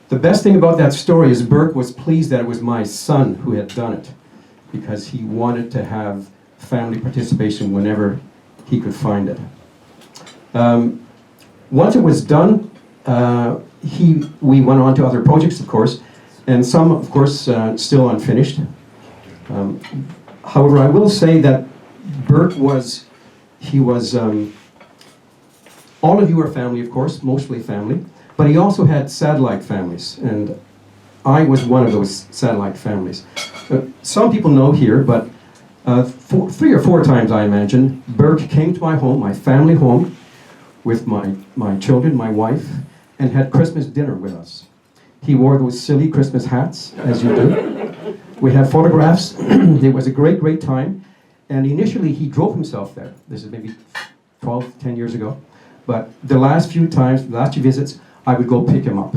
The best thing about that story is Burke was pleased that it was my son who had done it, because he wanted to have family participation whenever he could find it. Once it was done, we went on to other projects, of course, and some, of course, still unfinished. However, I will say that Burke was, all of you are family, of course, mostly family, but he also had satellite families, and I was one of those satellite families. Some people know here, but 3 or 4 times, I imagine, Burke came to my home, my family home, with my children, my wife, and had Christmas dinner with us. He wore those silly Christmas hats, as you do. We have photographs. It was a great, great time. And initially, he drove himself there. This is maybe 12, 10 years ago. But the last few times, the last few visits, I would go pick him up.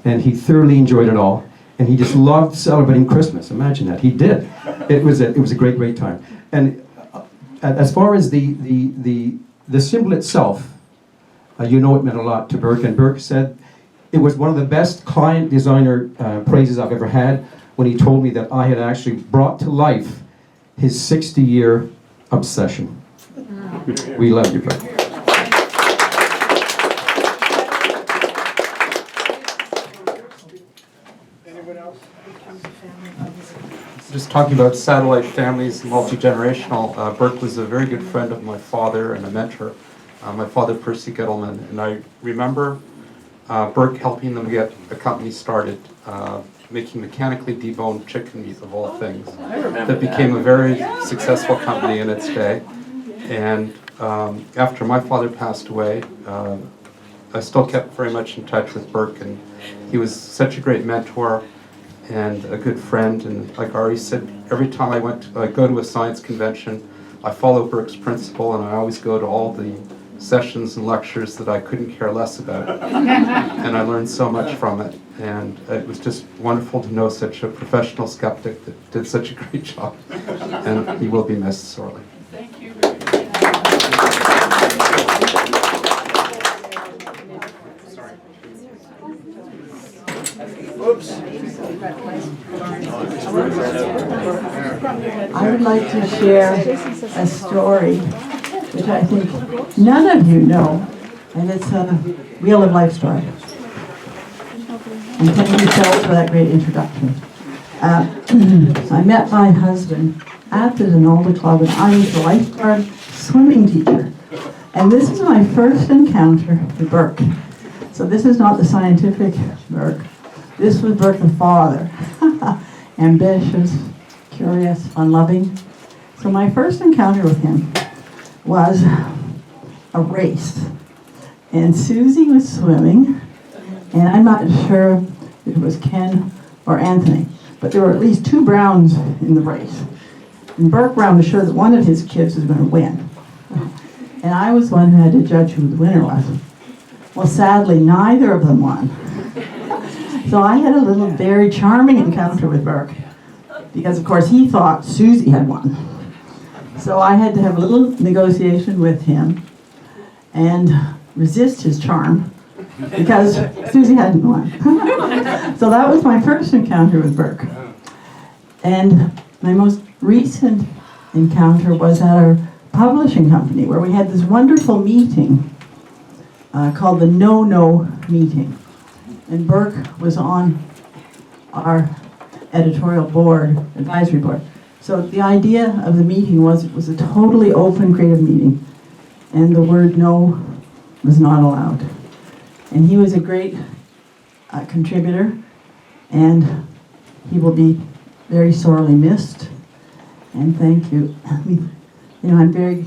And he thoroughly enjoyed it all. And he just loved celebrating Christmas. Imagine that. He did. It was a great, great time. And as far as the symbol itself, you know it meant a lot to Burke. And Burke said it was one of the best client designer praises I've ever had when he told me that I had actually brought to life his 60-year obsession. We love you, Burke. Just talking about satellite families, multi-generational, Burke was a very good friend of my father and a mentor, my father Percy Gettleman, and I remember Burke helping them get a company started, making mechanically deboned chicken meat of all things. That became a very successful company in its day. And after my father passed away, I still kept very much in touch with Burke, and he was such a great mentor and a good friend. And like Ari said, every time I go to a science convention, I follow Burke's principle, and I always go to all the sessions and lectures that I couldn't care less about. And I learned so much from it. And it was just wonderful to know such a professional skeptic that did such a great job. And he will be missed sorely. Thank you. Oops. I would like to share a story which I think none of you know, and it's a real-life story. And thank you, Phil, for that great introduction. I met my husband at the DONALDA Club, and I was the lifeguard swimming teacher. And this is my first encounter with Burke. So this is not the scientific Burke. This was Burke the father. Ambitious, curious, fun-loving. So my first encounter with him was a race. And Susie was swimming, and I'm not sure if it was Ken or Anthony, but there were at least 2 Browns in the race. And Burke Brown was sure that one of his kids was going to win. And I was the one who had to judge who the winner was. Well, sadly, neither of them won. So I had a little very charming encounter with Burke, because of course he thought Susie had won. So I had to have a little negotiation with him and resist his charm, because Susie hadn't won. So that was my first encounter with Burke. And my most recent encounter was at our publishing company, where we had this wonderful meeting called the No meeting. And Burke was on our editorial board, advisory board. So the idea of the meeting was it was a totally open, creative meeting, and the word no was not allowed. And he was a great contributor, and he will be very sorely missed. And thank you. You know, I'm very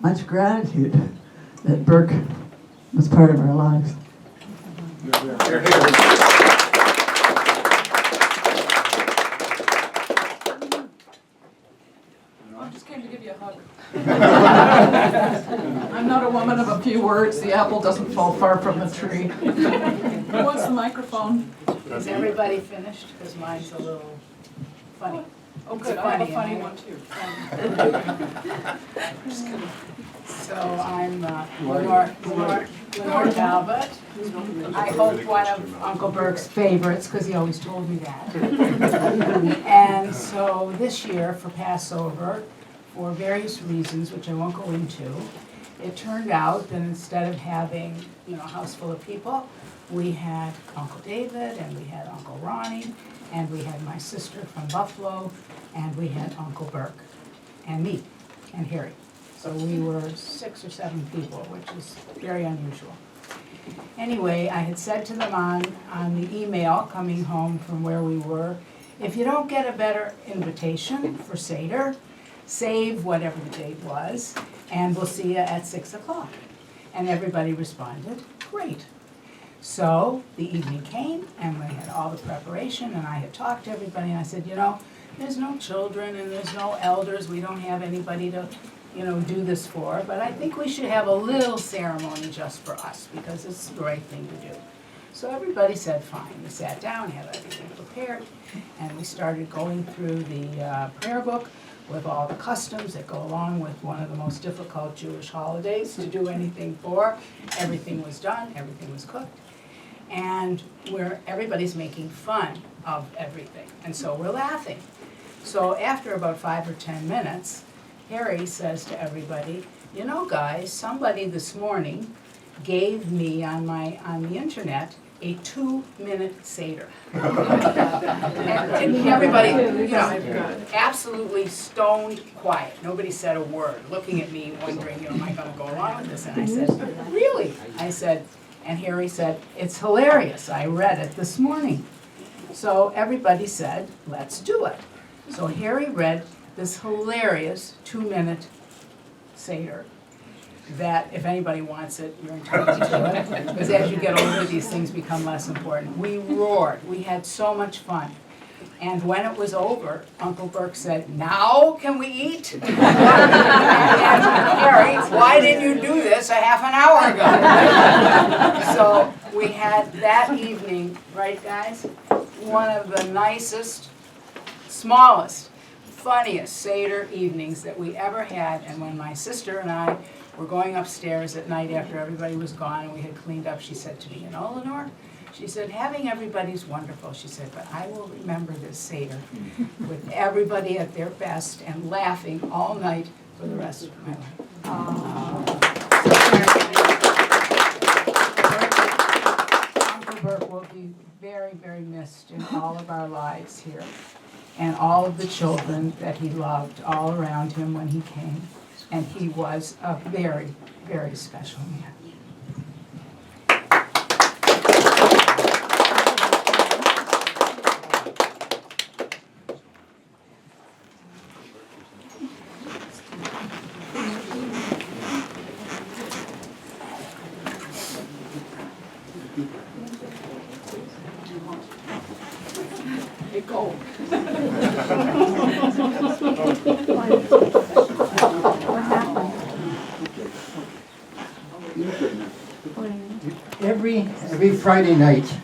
much gratitude that Burke was part of our lives. I just came to give you a hug. I'm not a woman of a few words. The apple doesn't fall far from the tree. Who wants the microphone? Is everybody finished? Because mine's a little funny. Oh, good. I have a funny one, too. Just kidding. So I'm Lenore Talbot. I hope one of Uncle Burke's favorites, because he always told me that. And so this year for Passover, for various reasons, which I won't go into, it turned out that instead of having, a house full of people, we had Uncle David, and we had Uncle Ronnie, and we had my sister from Buffalo, and we had Uncle Burke, and me, and Harry. So we were 6 or 7 people, which is very unusual. Anyway, I had said to them on the email coming home from where we were, if you don't get a better invitation for Seder, save whatever the date was, and we'll see you at 6 o'clock. And everybody responded, great. So the evening came, and we had all the preparation, and I had talked to everybody, and I said, there's no children, and there's no elders, we don't have anybody to do this for, but I think we should have a little ceremony just for us, because it's the right thing to do. So everybody said fine. We sat down, had everything prepared, and we started going through the prayer book with all the customs that go along with one of the most difficult Jewish holidays to do anything for. Everything was done, everything was cooked, and everybody's making fun of everything, and so we're laughing. So after about 5 or 10 minutes, Harry says to everybody, guys, somebody this morning gave me on the internet a 2-minute Seder. and everybody, absolutely stoned quiet. Nobody said a word, looking at me, wondering, am I going to go along with this? And I said, really? I said, and Harry said, it's hilarious. I read it this morning. So everybody said, let's do it. So Harry read this hilarious 2-minute Seder that if anybody wants it, you're entitled to it. Because as you get older, these things become less important. We roared. We had so much fun. And when it was over, Uncle Burke said, now can we eat? and Harry, why didn't you do this a half an hour ago? So we had that evening, right guys, one of the nicest, smallest, funniest Seder evenings that we ever had. And when my sister and I were going upstairs at night after everybody was gone and we had cleaned up, she said to me, Lenore, she said, having everybody's wonderful. She said, but I will remember this Seder with everybody at their best and laughing all night for the rest of my life. Uncle Burke will be very, very missed in all of our lives here, and all of the children that he loved all around him when he came. and he was a very, very special man. Hey, go. Every Friday night,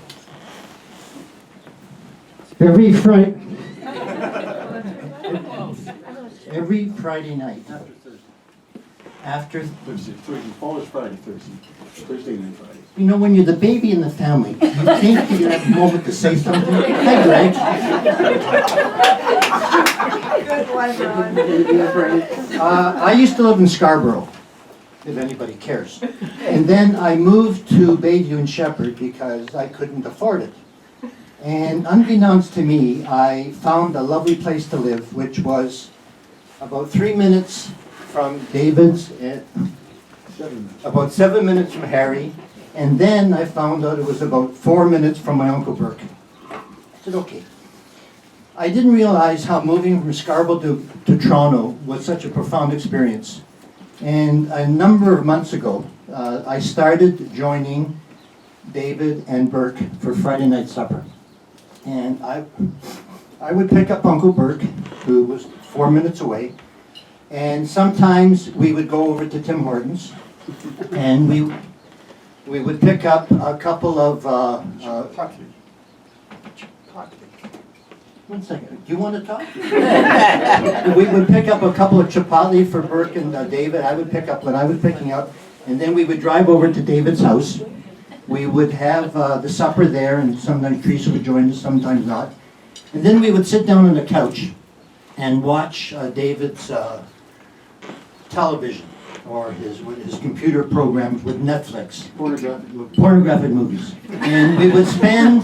every Friday night, after Thursday, always Friday, Thursday night, Friday. you know, when you're the baby in the family, you think you have a moment to say something. Hey, Greg. Good one, Ron. I used to live in Scarborough, if anybody cares. And then I moved to Bayview and Shepherd because I couldn't afford it. And unbeknownst to me, I found a lovely place to live, which was about 3 minutes from David's, about 7 minutes from Harry, and then I found out it was about 4 minutes from my Uncle Burke. I said, okay. I didn't realize how moving from Scarborough to Toronto was such a profound experience. And a number of months ago, I started joining David and Burke for Friday night supper. And I would pick up Uncle Burke, who was 4 minutes away, and sometimes we would go over to Tim Hortons, and we would pick up a couple of... One second, do you want to talk? We would pick up a couple of chipotle for Burke and David. I would pick up what I was picking up, and then we would drive over to David's house. We would have the supper there, and sometimes Teresa would join us, sometimes not. And then we would sit down on the couch and watch David's television, or his computer programs with Netflix. Pornographic movies. And we would spend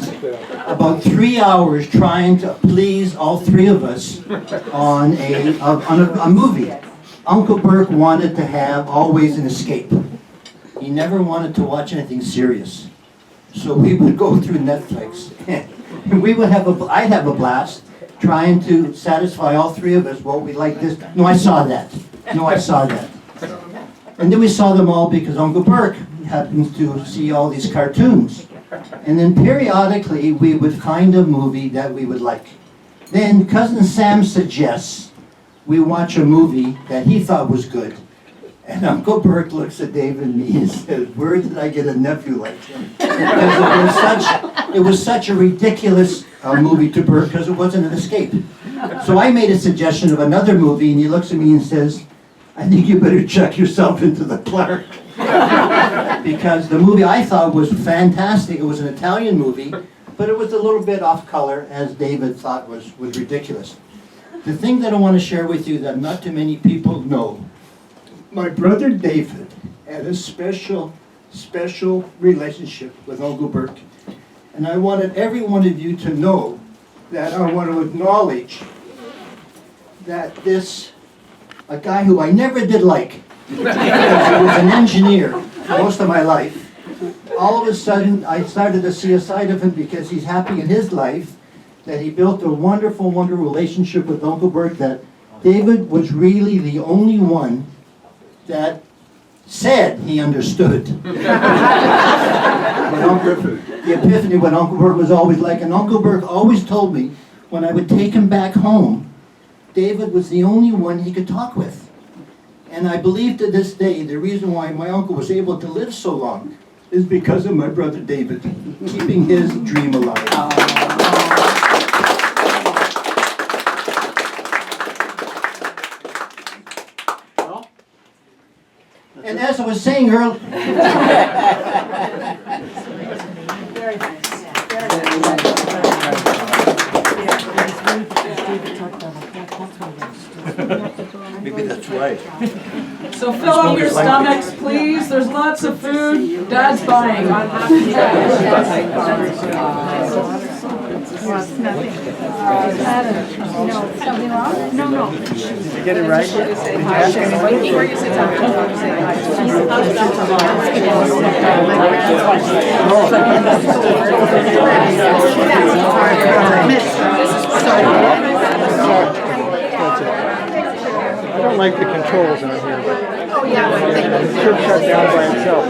about 3 hours trying to please all three of us on a movie. Uncle Burke wanted to have always an escape. He never wanted to watch anything serious. So we would go through Netflix, and we would I'd have a blast trying to satisfy all three of us. Well, we like this. No, I saw that. No, I saw that. And then we saw them all because Uncle Burke happens to see all these cartoons. And then periodically we would find a movie that we would like. Then Cousin Sam suggests we watch a movie that he thought was good. And Uncle Burke looks at David and me and says, where did I get a nephew like him? Because it was such a ridiculous movie to Burke because it wasn't an escape. So I made a suggestion of another movie, and he looks at me and says, I think you better check yourself into the Clark. Because the movie I thought was fantastic. It was an Italian movie, but it was a little bit off color, as David thought was ridiculous. The thing that I want to share with you that not too many people know, my brother David had a special relationship with Uncle Burke. And I wanted every one of you to know that I want to acknowledge that a guy who I never did like, because he was an engineer most of my life, all of a sudden I started to see a side of him because he's happy in his life, that he built a wonderful, wonderful relationship with Uncle Burke, that David was really the only one that said he understood. The epiphany, what Uncle Burke was always like. And Uncle Burke always told me, when I would take him back home, David was the only one he could talk with. And I believe to this day, the reason why my uncle was able to live so long is because of my brother David, keeping his dream alive. And as I was saying earlier, Very nice. maybe that's right. So fill up your stomachs, please. There's lots of food. Dad's buying. Well, it's nothing. Something wrong? No, no. Did you get it right? Did you ask anybody? Before you sit down, say hi. I don't like the controls out here. Oh, yeah. It should shut down by itself.